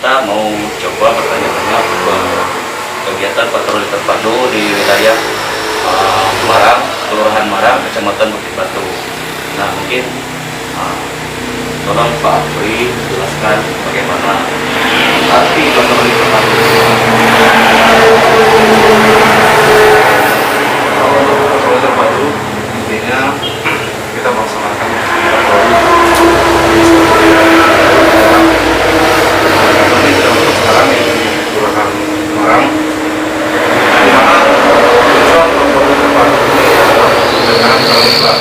kita mau coba bertanya-tanya ke kegiatan patroli terpadu di wilayah Marang, Kelurahan Marang, Kecamatan Bukit Batu. Nah, mungkin tolong Pak Apri jelaskan bagaimana arti patroli terpadu. Patroli terpadu intinya kita melaksanakan patroli sekarang di Kelurahan Marang, di mana tujuan patroli terpadu ini adalah pencegahan karhutla.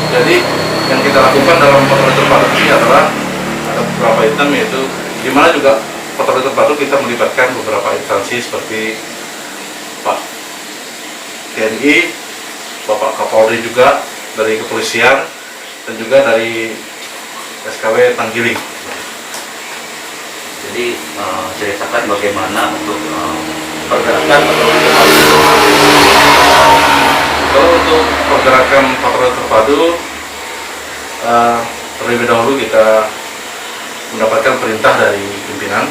Jadi yang kita lakukan dalam patroli terpadu ini adalah ada beberapa item, yaitu di mana juga patroli terpadu kita melibatkan beberapa instansi seperti Pak TNI, Bapak Kapolri juga dari kepolisian, dan juga dari SKW Tanggiling. Jadi ceritakan bagaimana untuk pergerakan patroli terpadu. Kalau untuk pergerakan patroli terpadu, terlebih dahulu kita mendapatkan perintah dari pimpinan.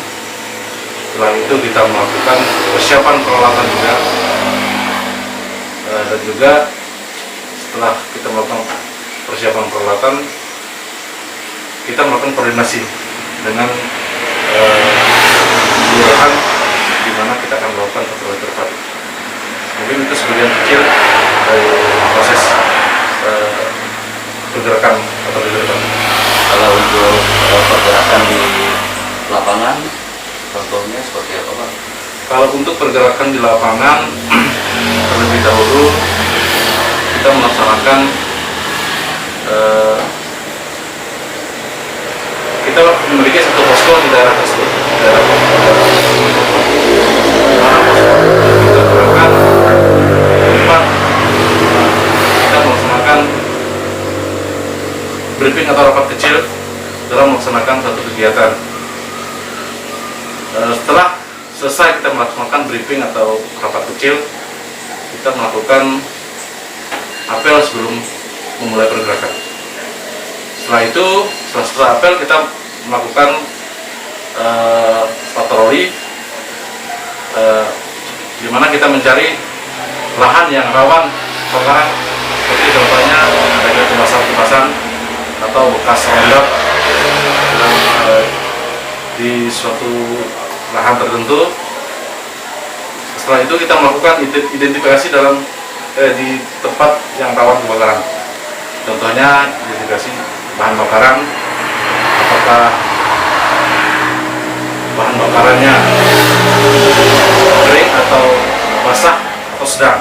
Setelah itu kita melakukan persiapan peralatan juga, dan juga setelah kita melakukan persiapan peralatan, kita melakukan koordinasi dengan kelurahan di mana kita akan melakukan patroli terpadu. Mungkin itu sebagian kecil dari proses pergerakan patroli terpadu. Kalau untuk pergerakan di lapangan, contohnya seperti apa, Pak? Kalau untuk pergerakan di lapangan, terlebih dahulu kita melaksanakan kita memiliki satu posko di daerah tersebut, di mana posko kita gunakan tempat kita melaksanakan briefing atau rapat kecil dalam melaksanakan suatu kegiatan. Setelah selesai kita melaksanakan briefing atau rapat kecil, kita melakukan apel sebelum memulai pergerakan. Setelah itu, setelah apel kita melakukan patroli, di mana kita mencari lahan yang rawan kebakaran, seperti contohnya adanya kumasan-kumasan atau bekas rondak di suatu lahan tertentu. Setelah itu kita melakukan identifikasi di tempat yang rawan kebakaran. Contohnya identifikasi bahan bakaran, apakah bahan bakarannya kering atau basah atau sedang.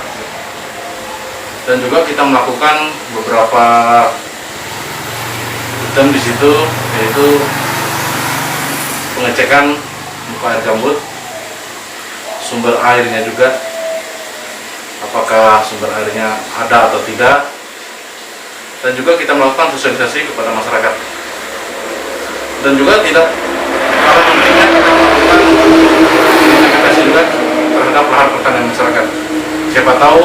Dan juga kita melakukan beberapa item di situ, yaitu pengecekan muka air gambut, sumber airnya juga, apakah sumber airnya ada atau tidak, dan juga kita melakukan sosialisasi kepada masyarakat. Dan juga tidak kalah pentingnya kita melakukan identifikasi juga terhadap lahan pertanian masyarakat. Siapa tahu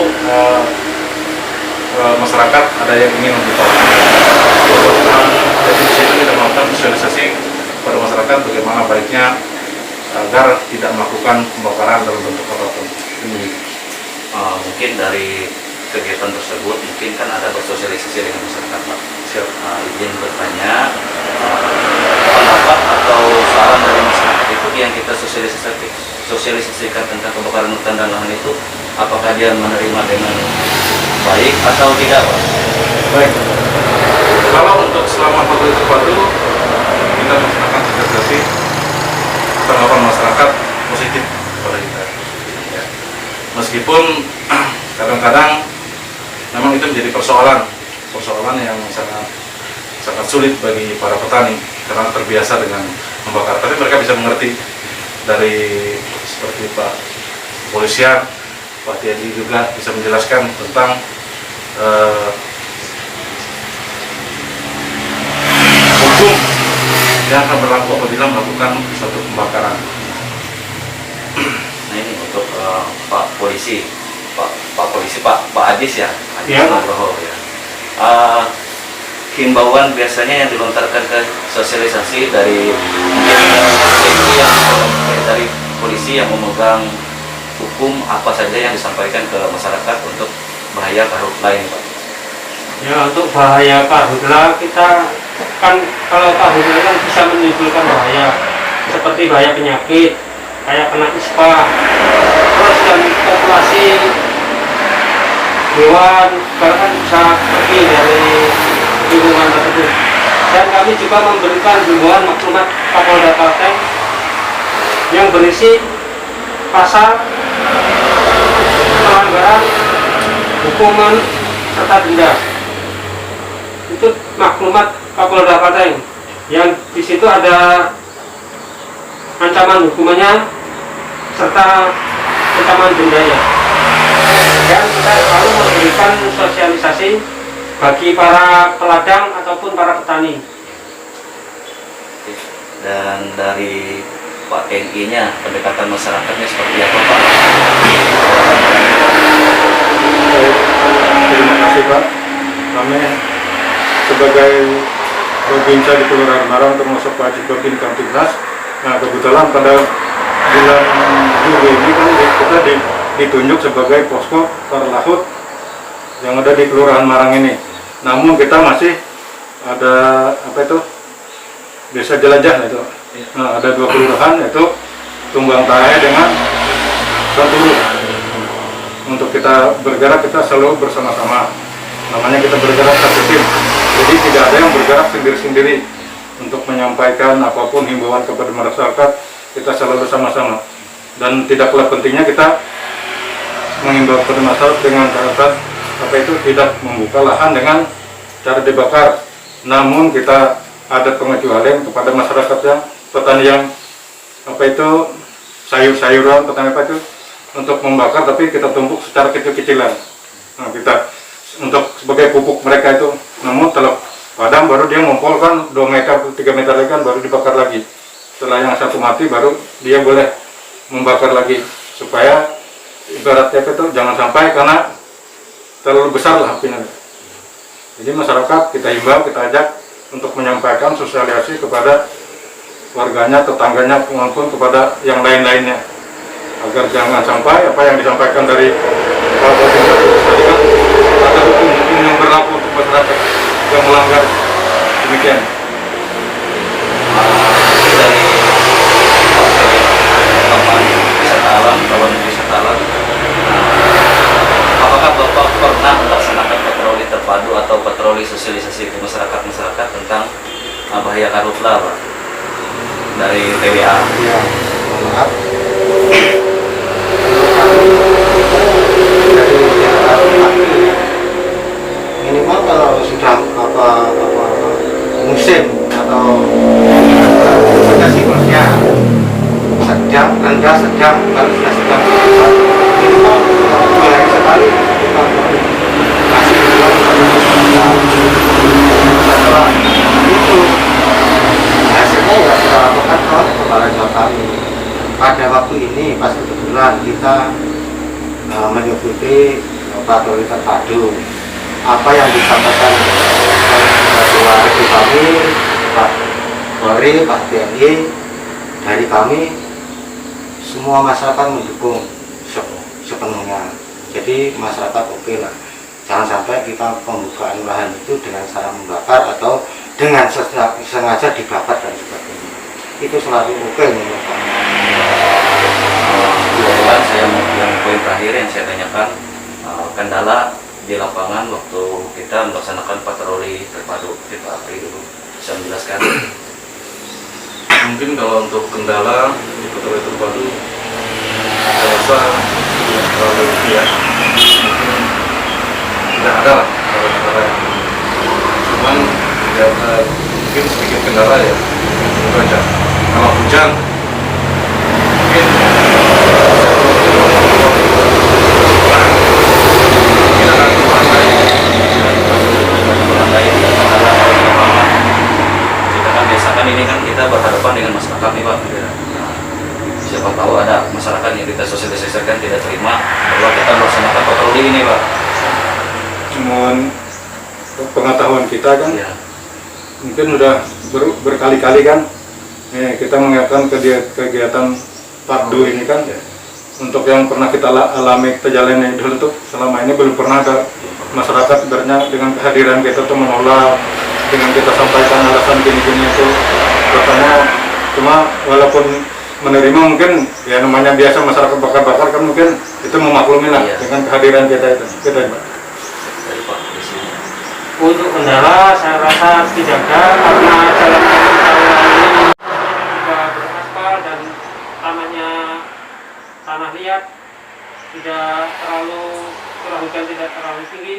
masyarakat ada yang ingin membuka lahan, jadi di situ kita melakukan sosialisasi kepada masyarakat bagaimana baiknya agar tidak melakukan pembakaran dalam bentuk apapun. Mungkin dari kegiatan tersebut mungkin kan ada bersosialisasi dengan masyarakat, Pak. Izin bertanya, pendapat atau saran dari masyarakat itu yang kita sosialisasikan tentang kebakaran hutan dan lahan itu, apakah dia menerima dengan baik atau tidak, Pak? Baik. Kalau untuk selama patroli terpadu kita melaksanakan sosialisasi, tanggapan masyarakat positif pada kita. Ya. Meskipun kadang-kadang memang itu menjadi persoalan yang sangat sulit bagi para petani karena terbiasa dengan membakar. Tapi mereka bisa mengerti dari seperti Pak Kepolisian, Pak TNI juga bisa menjelaskan tentang hukum yang akan berlaku apabila melakukan suatu pembakaran. Nah, ini untuk Pak Polisi, Pak Adis ya, Adis Ya. Nugroho ya. himbauan biasanya yang dilontarkan ke sosialisasi dari mungkin dari polisi yang memegang hukum apa saja yang disampaikan ke masyarakat untuk bahaya karhutla ini, Pak? Ya, untuk bahaya karhutla kita kan, kalau karhutla kan bisa menimbulkan bahaya seperti bahaya penyakit kayak kena ispa, terus dan populasi hewan bahkan bisa pergi dari lingkungan tersebut. Dan kami juga memberikan himbauan maklumat Kapolda Kalteng yang berisi pasal pelanggaran, hukuman serta denda. Itu maklumat Kapolda Kalteng yang di situ ada ancaman hukumannya serta ancaman dendanya. Dan kita selalu memberikan sosialisasi bagi para peladang ataupun para petani. Dan dari Pak TNI-nya, pendekatan masyarakatnya seperti apa, Pak? Terima kasih, Pak. Kami sebagai Robinsa di Kelurahan Marang termasuk wajib Babin Kamtibnas. Nah, kebetulan pada bulan Juli ini kan kita ditunjuk sebagai posko Karlahut yang ada di Kelurahan Marang ini. Namun kita masih ada desa jelajah itu. Nah, ada 2 kelurahan yaitu Tumbang Tahe dengan Santuru. Untuk kita bergerak kita selalu bersama-sama. Namanya kita bergerak satu tim. Jadi tidak ada yang bergerak sendiri-sendiri. Untuk menyampaikan apapun himbauan kepada masyarakat, kita selalu bersama-sama. Dan tidak kalah pentingnya kita mengimbau kepada masyarakat dengan catatan tidak membuka lahan dengan cara dibakar. Namun kita ada pengecualian kepada masyarakat yang petani yang sayur-sayuran, petani untuk membakar tapi kita tumpuk secara kecil-kecilan. Nah, kita untuk sebagai pupuk mereka itu, namun kalau padam baru dia ngumpulkan 2 meter, 3 meter lagi kan baru dibakar lagi. Setelah yang satu mati baru dia boleh membakar lagi supaya ibaratnya jangan sampai karena terlalu besar lah apinya. Jadi masyarakat kita himbau, kita ajak untuk menyampaikan sosialisasi kepada warganya, tetangganya maupun kepada yang lain-lainnya agar jangan sampai apa yang disampaikan dari Pak Bupati tadi kan ada hukum yang berlaku untuk masyarakat yang melanggar demikian. Dari Bapak wisata alam, kawan wisata alam, apakah Bapak pernah melaksanakan patroli terpadu atau patroli sosialisasi ke masyarakat tentang bahaya karhutla, Pak? Dari TWA. Ya, maaf. Minimal kalau sudah musim atau siklusnya sedang, rendah, sedang, kalau sudah sedang minimal 2 hari sekali kita kasih setelah itu hasilnya ya kita lakukan oleh kepala desa kami. Pada waktu ini pas kebetulan kita mengikuti patroli terpadu. Apa yang disampaikan oleh Ketua RT kami, Pak Polri, Pak TNI, dari kami semua masyarakat mendukung sepenuhnya. Jadi masyarakat oke lah. Jangan sampai kita pembukaan lahan itu dengan cara membakar atau dengan sengaja dibakar dan sebagainya. Itu selalu oke menurut kami. Kebetulan yang poin terakhir yang saya tanyakan, kendala di lapangan waktu kita melaksanakan patroli terpadu, Pak Apri dulu bisa menjelaskan. Mungkin kalau untuk kendala di patroli terpadu saya rasa tidak terlalu ya, tidak ada lah kendala. Cuman ya, mungkin sedikit kendala ya cuaca. Kalau hujan mungkin biasakan ini kan kita berhadapan dengan masyarakat nih, Pak. Nah, siapa tahu ada masyarakat yang kita sosialisasikan tidak terima bahwa kita melaksanakan patroli ini, Pak. Cuman pengetahuan kita kan Ya. mungkin udah berkali-kali kan kita mengadakan kegiatan pardu ini kan. Untuk yang pernah kita alami, kita jalani dulu tuh selama ini belum pernah ada masyarakat sebenarnya dengan kehadiran kita tuh menolak, dengan kita sampaikan alasan gini-gini itu pertama, cuma walaupun menerima mungkin ya namanya biasa masyarakat bakar-bakar kan mungkin itu memaklumi lah dengan kehadiran kita itu. Kita Dari Pak di sini. Untuk kendala saya rasa harus dijaga karena jalan ini juga beraspal dan tanah liat, tidak terlalu curah hujan tidak terlalu tinggi.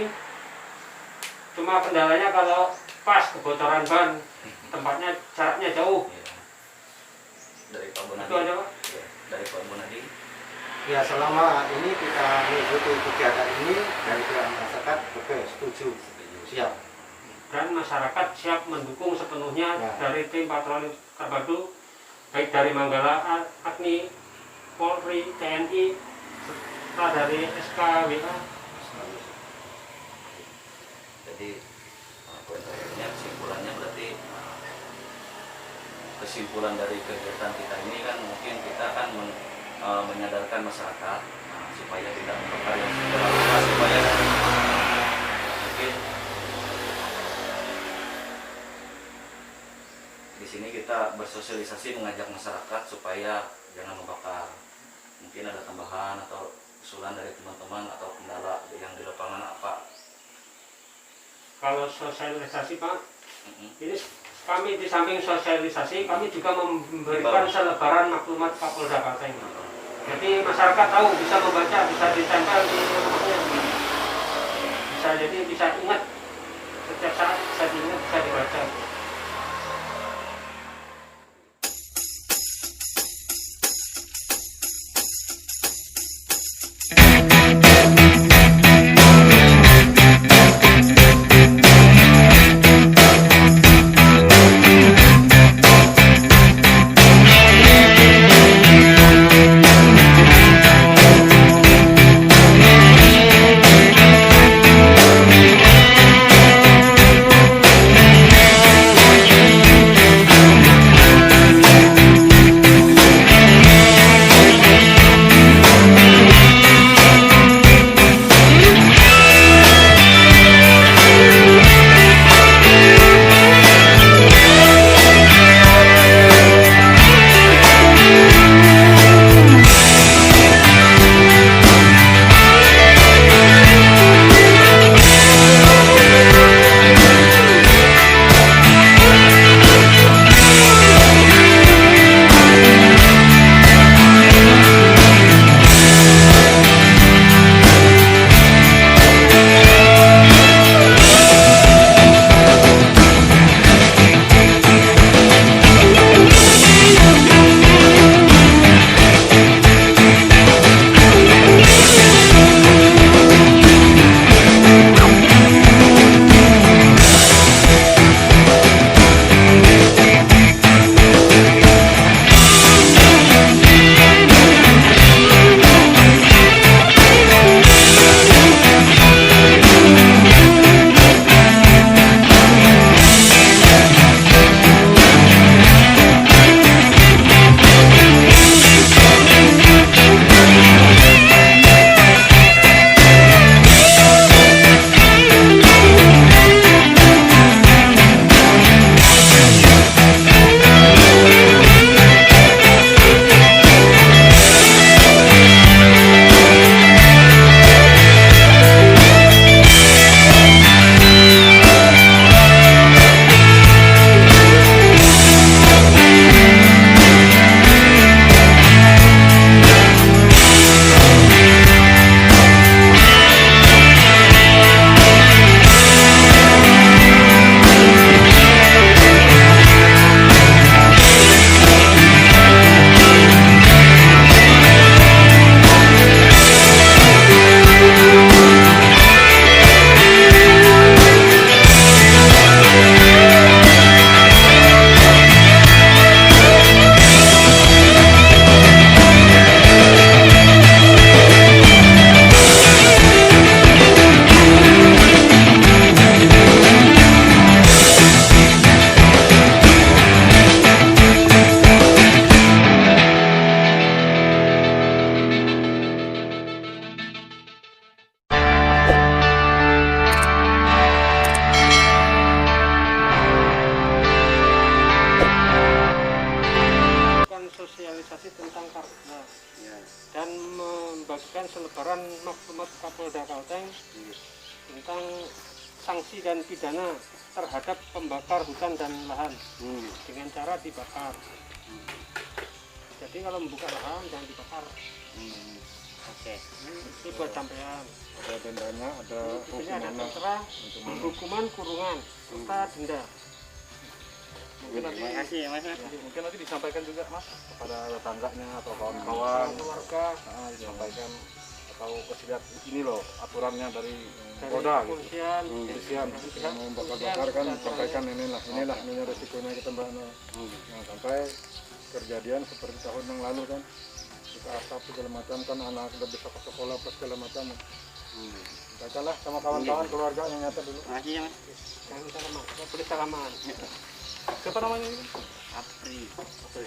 Cuma kendalanya kalau pas kebocoran ban, tempatnya jaraknya jauh. Dari Pak Bonadi. Itu aja, Pak. Ya, dari Pak Bonadi. Ya, selama ini kita mengikuti kegiatan ini dari pihak masyarakat, oke, setuju, siap. Dan masyarakat siap mendukung sepenuhnya Ya. dari tim patroli terpadu, baik dari Manggala, Agni, Polri, TNI, serta dari SKWA. Jadi poin terakhirnya kesimpulannya berarti kesimpulan dari kegiatan kita ini kan mungkin kita akan menyadarkan masyarakat supaya tidak membakar yang sudah lalu, supaya mungkin di sini kita bersosialisasi mengajak masyarakat supaya jangan membakar. Mungkin ada tambahan atau usulan dari teman-teman atau kendala yang di lapangan apa? Kalau sosialisasi, Pak, ini kami di samping sosialisasi, kami juga memberikan selebaran maklumat Kapolda Kalteng. Jadi masyarakat tahu, bisa membaca, bisa ditempel di rumahnya, bisa jadi bisa ingat setiap saat, bisa diingat, bisa dibaca. sanksi dan pidana terhadap pembakar hutan dan lahan dengan cara dibakar. Jadi kalau membuka lahan jangan dibakar. Oke. Ini buat sampean. Ada dendanya, ada Ini ada tertera hukuman kurungan serta denda. Mungkin nanti Terima kasih ya Mas. Mungkin nanti disampaikan juga Mas kepada tetangganya atau kawan-kawan, keluarga disampaikan atau kesediaan ini loh aturannya dari dari Polda gitu. kepolisian, Kepolisian dari pihak mau kepolisian, bakar kan dan sampaikan inilah resikonya kita mbak. Nah, sampai kejadian seperti tahun yang lalu kan kita asap segala macam kan anak udah bisa ke sekolah plus segala macam. Bacalah sama kawan-kawan keluarga yang nyata dulu. Terima kasih ya Mas. Jangan salaman, nggak boleh salaman. Siapa namanya ini? Apri. Oke.